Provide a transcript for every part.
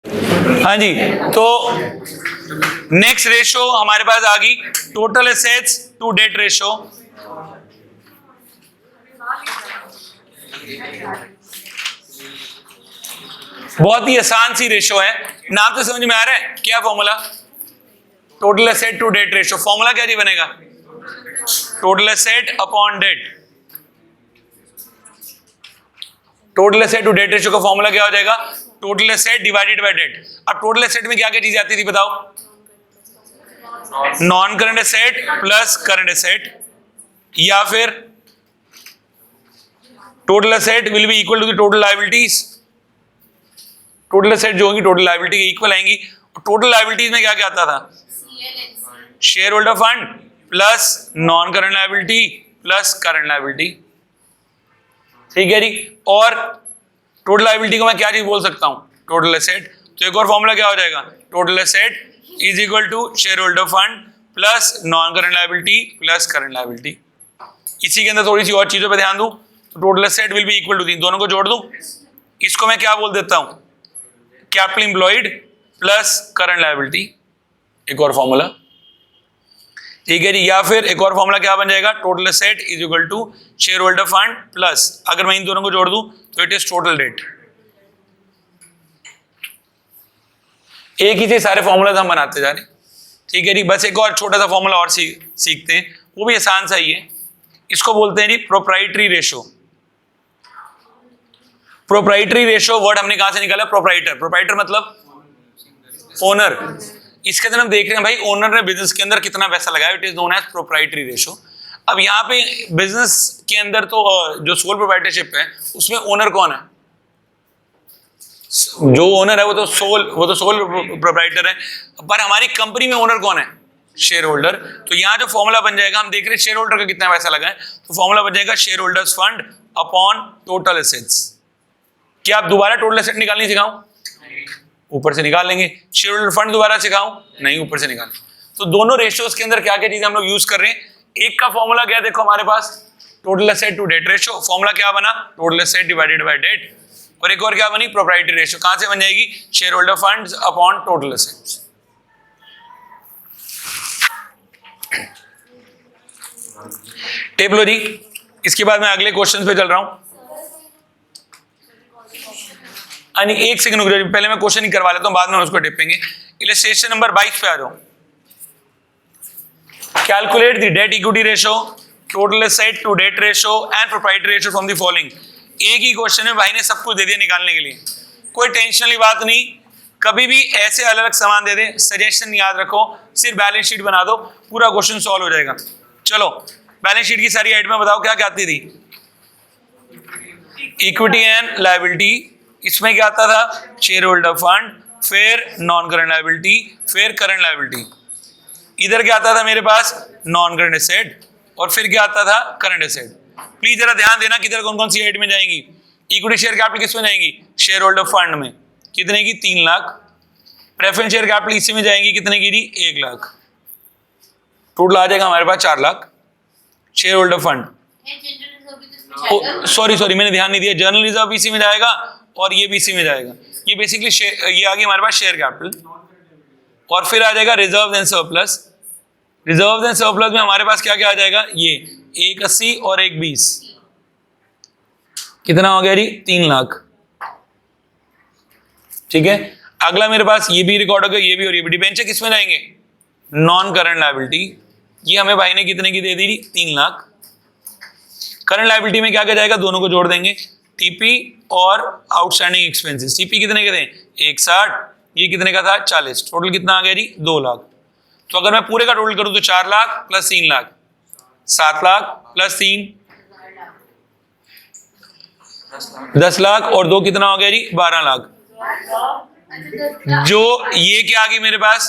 हाँ जी, तो next ratio हमारे पास आ गई total assets to debt ratio. बहुत ही आसान सी रेशो है, नाम तो समझ में आ रहा है। क्या formula? Total asset to debt ratio. Formula क्या जी बनेगा? Total asset upon debt. Total asset to debt ratio का फॉर्मूला क्या हो जाएगा? Total asset divided by debt. अब टोटल एसेट में क्या क्या चीजें आती थी बताओ? Non current asset plus current asset, या फिर total asset will be equal to the total liabilities. Total asset जो होगी टोटल लायबिलिटी के इक्वल आएंगी। टोटल लायबिलिटीज में क्या क्या आता था? Share holder fund plus non current liability plus current liability. ठीक है जी। और टोटल लायबिलिटी को मैं क्या चीज बोल सकता हूं? Total asset. तो एक और फॉर्मूला क्या हो जाएगा? Total asset is equal to share holder fund plus non current liability plus current liability. इसी के अंदर थोड़ी सी और चीजों पे ध्यान दूं तो total asset will be equal to, दोनों को जोड़ दूं, इसको मैं क्या बोल देता हूं? Capital employed plus current liability. एक और फॉर्मूला, ठीक है जी। या फिर एक और फॉर्मूला क्या बन जाएगा? Total asset is equal to share holder fund plus, अगर मैं इन दोनों को जोड़ दूं तो इट इज टोटल डेट। एक ही से सारे फॉर्मूलाज हम बनाते जा रहे हैं। ठीक है जी। बस एक और छोटा सा फॉर्मूला और सीखते हैं, वो भी आसान सा ही है। इसको बोलते हैं जी proprietary ratio. Proprietary ratio word हमने कहां से निकाला? प्रोप्राइटर। प्रोप्राइटर मतलब ओनर। इसके अंदर हम देख रहे हैं भाई ओनर ने बिजनेस के अंदर कितना पैसा लगाया, it is known as proprietary ratio. अब यहाँ पे बिजनेस के अंदर तो जो सोल प्रोप्राइटरशिप है उसमें ओनर कौन है? जो ओनर है वो तो सोल प्रोप्राइटर है। पर हमारी कंपनी में ओनर कौन है? Share holder. तो यहाँ जो फॉर्मूला बन जाएगा, हम देख रहे हैं शेयर होल्डर का कितना पैसा लगा है, तो फॉर्मूला बन जाएगा share holders fund upon total assets. क्या आप दोबारा टोटल एसेट निकालनी सिखाऊं? ऊपर से निकाल लेंगे। शेयर होल्डर फंड दोबारा सिखाऊं? नहीं, ऊपर से निकाल। तो दोनों रेशियोज के अंदर क्या क्या चीजें हम लोग यूज कर रहे हैं? एक का फॉर्मूला क्या देखो हमारे पास, total asset to debt ratio. Formula क्या बना? Total asset divided by debt. और एक और क्या बनी? Proprietary ratio. कहां से बन जाएगी? Share holder funds upon total assets. Tape लो जी। इसके बाद मैं अगले क्वेश्चन पे चल रहा हूं। एक सेकंड रुक जाओ, पहले मैं क्वेश्चन ही करवा लेता हूं, बाद में उसको टिपेंगे। इलस्ट्रेशन नंबर 22 पे आ जाओ। Calculate the debt equity ratio, total asset to debt ratio and proprietary ratio from the following. एक ही क्वेश्चन में भाई ने सब कुछ दे दिया निकालने के लिए, कोई टेंशन वाली बात नहीं। कभी भी ऐसे अलग अलग सामान दे दे, सजेशन याद रखो, सिर्फ बैलेंस शीट बना दो, पूरा क्वेश्चन सॉल्व हो जाएगा। चलो बैलेंस शीट की सारी आइटमें बताओ क्या क्या आती थी? इक्विटी एंड लायबिलिटी, इसमें क्या आता था? शेयर होल्डर फंड, फिर नॉन करंट लायबिलिटी, फिर करंट लायबिलिटी। इधर क्या आता था मेरे पास? नॉन करंट एसेट, और फिर क्या आता था? Current asset. प्लीज जरा ध्यान देना किधर कौन कौन सी आइटम में जाएंगी। इक्विटी शेयर कैपिटल किस में जाएंगी? शेयर होल्डर फंड में। कितने की? 3 लाख। प्रेफरेंस शेयर कैपिटल इसी में जाएंगी, कितने की? 1 लाख। टोटल आ जाएगा हमारे पास 4 lakh. Share holder fund, sorry मैंने ध्यान नहीं दिया, जनरल रिजर्व इसी में जाएगा और ये भी इसी में जाएगा। ये बेसिकली ये आ गई हमारे पास शेयर कैपिटल। और फिर आ जाएगा reserve and surplus. Reserve and surplus में हमारे पास क्या क्या आ जाएगा? ये 180 और 120। कितना हो गया जी? 3 लाख। ठीक है। अगला मेरे पास ये भी रिकॉर्ड हो गया, ये भी और ये भी। डिबेंचर किस में जाएंगे? Non current liability. ये हमें भाई ने कितने की दे दी? 3 लाख। करंट लायबिलिटी में क्या क्या जाएगा? दोनों को जोड़ देंगे, टीपी और आउटस्टैंडिंग एक्सपेंसेस। टीपी कितने के थे? 160। ये कितने का था? 40। टोटल कितना आ गया जी? 2 लाख। तो अगर मैं पूरे का टोटल करूं तो 4 लाख प्लस 3 लाख 7 लाख प्लस 3 10 लाख, और 2 कितना हो गया जी? 12 लाख। जो ये क्या आ गई मेरे पास?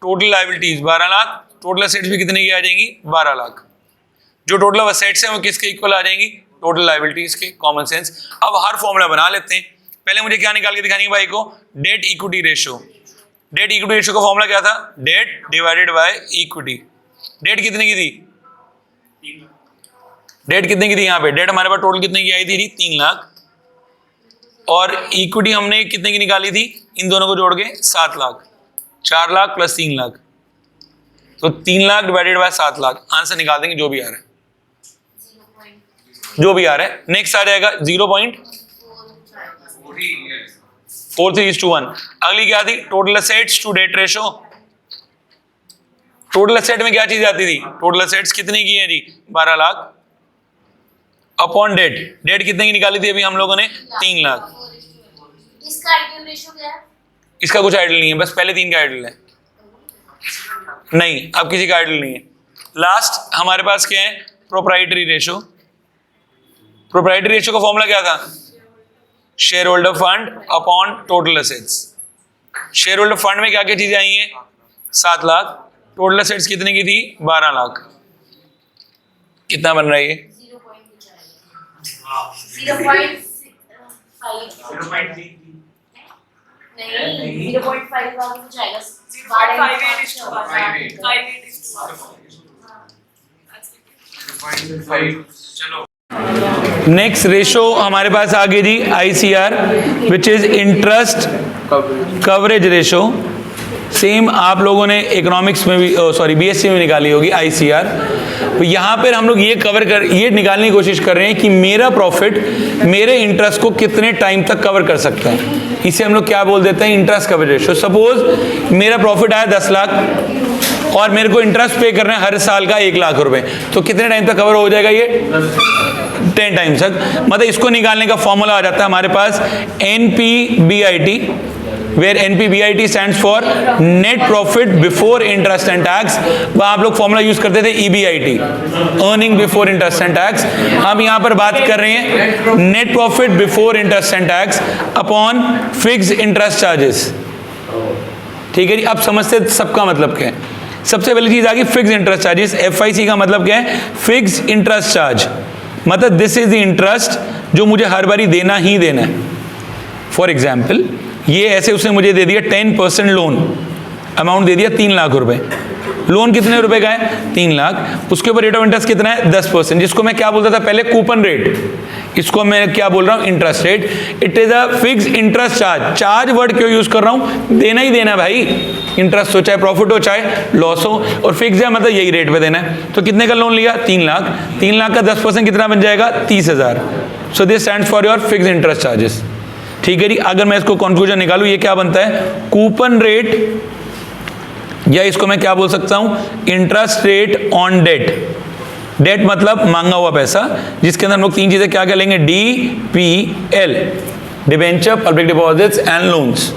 Total liabilities 12 lakh. Total assets भी कितने की आ जाएंगी? 12 लाख। जो टोटल असेट्स हैं वो किसके इक्वल आ जाएंगी? टोटल लायबिलिटीज के। Common sense. अब हर फॉर्मूला बना लेते हैं। पहले मुझे क्या निकाल के दिखानी है भाई को? Debt equity ratio. Debt equity ratio का फॉर्मूला क्या था? Debt divided by equity. Debt कितने की थी? डेट कितने की थी? यहाँ पे डेट हमारे पास टोटल कितने की आई थी? 3 लाख। और इक्विटी हमने कितने की निकाली थी, इन दोनों को जोड़ के 7 लाख, 4 लाख प्लस 3 लाख, तो 3 lakh divided by 7 lakh, answer निकाल देंगे जो भी आ रहा है, जो भी आ रहा है। नेक्स्ट आ जाएगा 0.43:1। अगली क्या थी, total assets to debt ratio. Total asset में क्या चीज आती थी, टोटल एसेट्स कितने की है जी, 12 लाख अपॉन डेट, डेट कितने की निकाली थी अभी हम लोगों ने, 3 लाख। इसका आइडियल रेशो क्या है? इसका कुछ आइडियल नहीं है, बस पहले 3 का आइडियल है, नहीं अब किसी का आइडियल नहीं है। लास्ट हमारे पास क्या है, प्रोप्राइटरी रेशो। प्रोप्राइटरी रेशो का फॉर्मूला क्या था, share holder fund upon total assets. Share holder fund में क्या क्या चीजें आई हैं, 7 लाख, टोटल एसेट्स कितने की थी, 12 लाख। कितना बन रहा है ये, 0.5 का कुछ आएगा, चलो नेक्स्ट रेशो हमारे पास आ गई जी ICR, which is interest coverage ratio. Same आप लोगों ने इकोनॉमिक्स में भी BSc में निकाली होगी ICR। तो यहाँ पर हम लोग ये निकालने की कोशिश कर रहे हैं कि मेरा प्रॉफिट मेरे इंटरेस्ट को कितने टाइम तक कवर कर सकता है। इसे हम लोग क्या बोल देते हैं, इंटरेस्ट कवरेज रेशो। सपोज मेरा प्रॉफिट आया 10 लाख और मेरे को इंटरेस्ट पे करना है हर साल का 1 लाख रुपए, तो कितने टाइम तक कवर हो जाएगा ये, 10 टाइम्स तक। मतलब इसको निकालने का फॉर्मूला आ जाता है हमारे पास NPBIT, where NPBIT stands for net profit before interest and tax. वह आप लोग फॉर्मूला यूज करते थे EBIT, earning before interest and tax. हम यहाँ पर बात कर रहे हैं net profit before interest and tax upon fix interest charges. ठीक है जी, अब समझते सबका मतलब क्या है। सबसे पहली चीज आ गई फिक्स इंटरेस्ट चार्जेस। FIC का मतलब क्या है, फिक्स इंटरेस्ट चार्ज, मतलब दिस इज द इंटरेस्ट जो मुझे हर बारी देना ही देना है। फॉर एग्जाम्पल ये ऐसे उसने मुझे दे दिया 10% लोन, अमाउंट दे दिया 3 लाख रुपए। लोन कितने रुपए का है, 3 लाख, उसके ऊपर रेट ऑफ इंटरेस्ट कितना है, 10%, जिसको मैं क्या बोलता था पहले, कूपन रेट। इसको मैं क्या बोल रहा हूं, interest rate. It is a fix interest charge. Charge word क्यों यूज कर रहा हूं, देना ही देना भाई, इंटरेस्ट हो चाहे प्रॉफिट हो चाहे लॉस हो, और फिक्स है मतलब यही रेट पे देना है। तो कितने का लोन लिया, 3 लाख, 3 लाख का 10% कितना बन जाएगा, 30,000। So this stands for your fix interest charges. ठीक है जी, अगर मैं इसको कंक्लूजन निकालूं, ये क्या बनता है, कूपन रेट, या इसको मैं क्या बोल सकता हूं, interest rate on debt. Debt मतलब मांगा हुआ पैसा, जिसके अंदर हम लोग 3 चीजें क्या क्या लेंगे, DPL, debenture, public deposits and loans.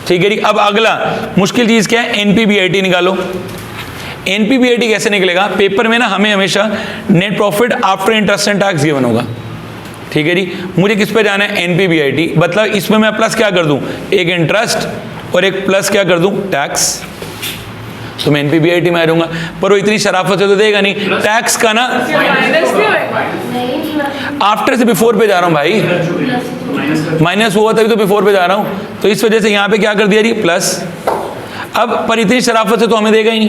ठीक है जी, अब अगला मुश्किल चीज क्या है, NPBIT निकालो। NPBIT कैसे निकलेगा, पेपर में ना हमें हमेशा net profit after interest and tax given होगा। ठीक है जी, मुझे किस पे जाना है, NPBIT, मतलब इसमें मैं प्लस क्या कर दूं, एक इंटरेस्ट और एक प्लस क्या कर दूं, टैक्स। तो मैं NPBIT में आ जाऊंगा, पर वो इतनी शराफत से तो देगा नहीं, टैक्स का ना आफ्टर से बिफोर पे जा रहा हूं भाई, माइनस हुआ तभी तो बिफोर पे जा रहा हूं, तो इस वजह से यहां पे क्या कर दिया जी, प्लस। अब पर इतनी शराफत से तो हमें देगा ही नहीं,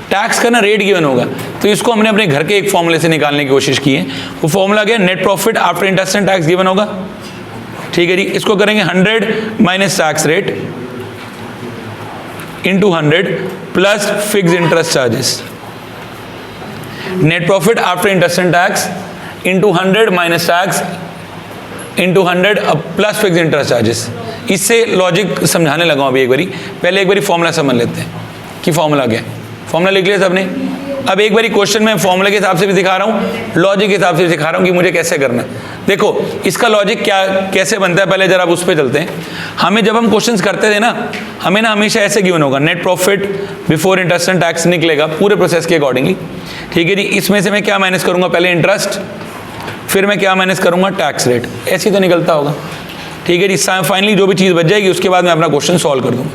टैक्स का ना रेट गिवन होगा, तो इसको हमने अपने घर के एक फॉर्मूले से निकालने की कोशिश की है। वो फॉर्मूला क्या है, net profit after interest and tax given होगा। ठीक है जी, इसको करेंगे 100 minus tax rate into 100 plus fix interest charges. Net profit after interest and tax into 100 minus tax into 100 plus fix interest charges. इससे लॉजिक समझाने लगा अभी एक बारी, पहले एक बारी फॉर्मूला समझ लेते हैं कि फॉर्मूला क्या है। फॉर्मूला लिख लिया सबने। अब एक बारी क्वेश्चन में फॉर्मूले के हिसाब से भी दिखा रहा हूँ, लॉजिक के हिसाब से भी दिखा रहा हूँ कि मुझे कैसे करना है। देखो इसका लॉजिक क्या कैसे बनता है, पहले जरा आप उस पर चलते हैं। हमें जब हम क्वेश्चंस करते थे ना, हमें ना हमेशा ऐसे गिवन होगा, net profit before interest and tax निकलेगा पूरे प्रोसेस के अकॉर्डिंगली। ठीक है जी, इसमें से मैं क्या माइनस करूँगा, पहले इंटरेस्ट, फिर मैं क्या माइनस करूँगा, टैक्स रेट। ऐसे ही तो निकलता होगा। ठीक है जी, फाइनली जो भी चीज़ बच जाएगी उसके बाद मैं अपना क्वेश्चन सॉल्व कर दूँगा।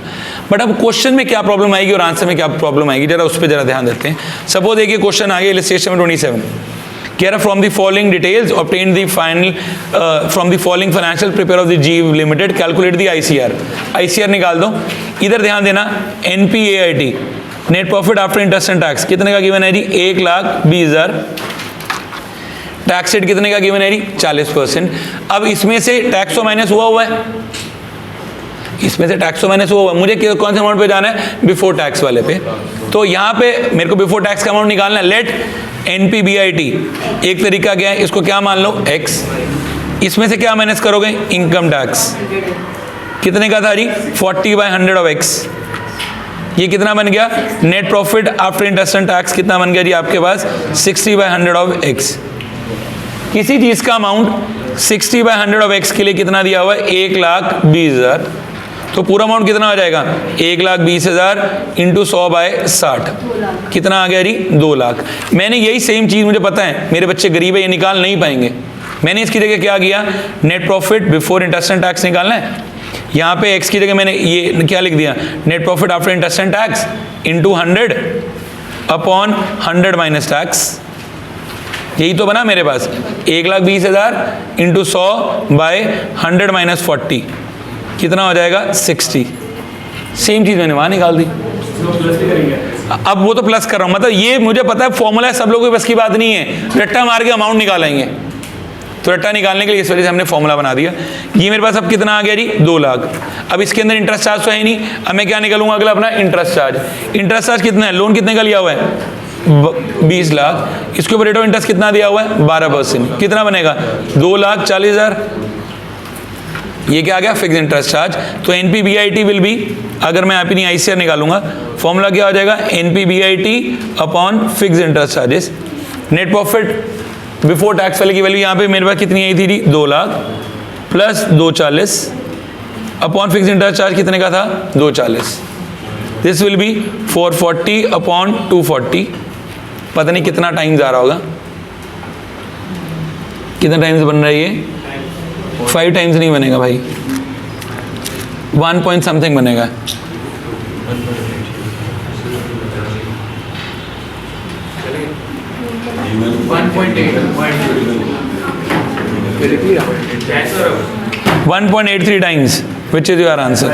बट अब क्वेश्चन में क्या प्रॉब्लम आएगी और आंसर में क्या प्रॉब्लम आएगी, जरा उस पर जरा ध्यान देते हैं। सपोज देखिए क्वेश्चन आ गया इलस्ट्रेशन में 27, कह रहा from the following details obtain the final from the following financial prepare of the Jeev Limited calculate the ICR। ICR निकाल दो। इधर ध्यान देना, NPAIT net profit after interest and tax कितने का गिवन है जी, 1,20,000 टैक्स रेट कितने का गिवन है जी? 40%। अब इसमें से टैक्स तो माइनस हुआ है, इसमें से टैक्स तो माइनस हुआ है, मुझे कौन से अमाउंट पे जाना है? बिफोर टैक्स वाले पे। तो यहाँ पे मेरे को बिफोर टैक्स का अमाउंट निकालना है। लेट NPBIT, एक तरीका क्या है, इसको क्या मान लो x, इसमें से क्या माइनस करोगे? Income tax. कितने का था जी? 40/100 ऑफ x। ये कितना बन गया? Net profit after interest and tax कितना बन गया जी आपके पास? 60/100 ऑफ x। किसी चीज का अमाउंट 60/100 ऑफ x के लिए कितना दिया हुआ है? 1,20,000। तो पूरा अमाउंट कितना हो जाएगा? 1,20,000 इंटू 100/60 कितना आ गया जी? 2 लाख। मैंने यही सेम चीज, मुझे पता है मेरे बच्चे गरीब है, ये निकाल नहीं पाएंगे, मैंने इसकी जगह क्या किया? Net profit before interest and tax निकालना है। यहाँ पे x की जगह मैंने ये क्या लिख दिया? Net profit after interest and tax into 100 upon 100 minus tax. यही तो बना मेरे पास, 1,20,000 इंटू 100/100 माइनस 40 कितना हो जाएगा? 60। सेम चीज मैंने वहां निकाल दी। अब वो तो प्लस कर रहा हूं, मतलब ये मुझे पता है फॉर्मूला है, सब लोगों की बस की बात नहीं है रट्टा मार के अमाउंट निकालेंगे। तो रट्टा निकालने के लिए इस वजह से हमने फॉर्मूला बना दिया। ये मेरे पास अब कितना आ गया जी? 2 लाख। अब इसके अंदर इंटरेस्ट चार्ज तो है नहीं, अब मैं क्या निकालूंगा अगला? अपना इंटरेस्ट चार्ज। इंटरेस्ट चार्ज कितना है? लोन कितने का लिया हुआ है? 20 लाख। इसके ऊपर रेट ऑफ इंटरेस्ट कितना दिया हुआ है? 12%। कितना बनेगा? 2,40,000। ये क्या आ गया? Fix interest charge. तो NPBIT विल बी, अगर मैं अपनी ICR निकालूंगा, फॉर्मूला क्या हो जाएगा? NPBIT upon fix interest charges. Net profit before tax वाले की वैल्यू यहाँ पे मेरे पास कितनी आई थी जी? 2 lakh plus 240 upon fix interest charge कितने का था? 240। This will be 440 upon 240। पता नहीं कितना टाइम्स आ रहा होगा, कितना टाइम्स बन रहा है ये? 5 टाइम्स नहीं बनेगा भाई, 1 पॉइंट समथिंग बनेगा। $1.83 1.83 times, which is your answer?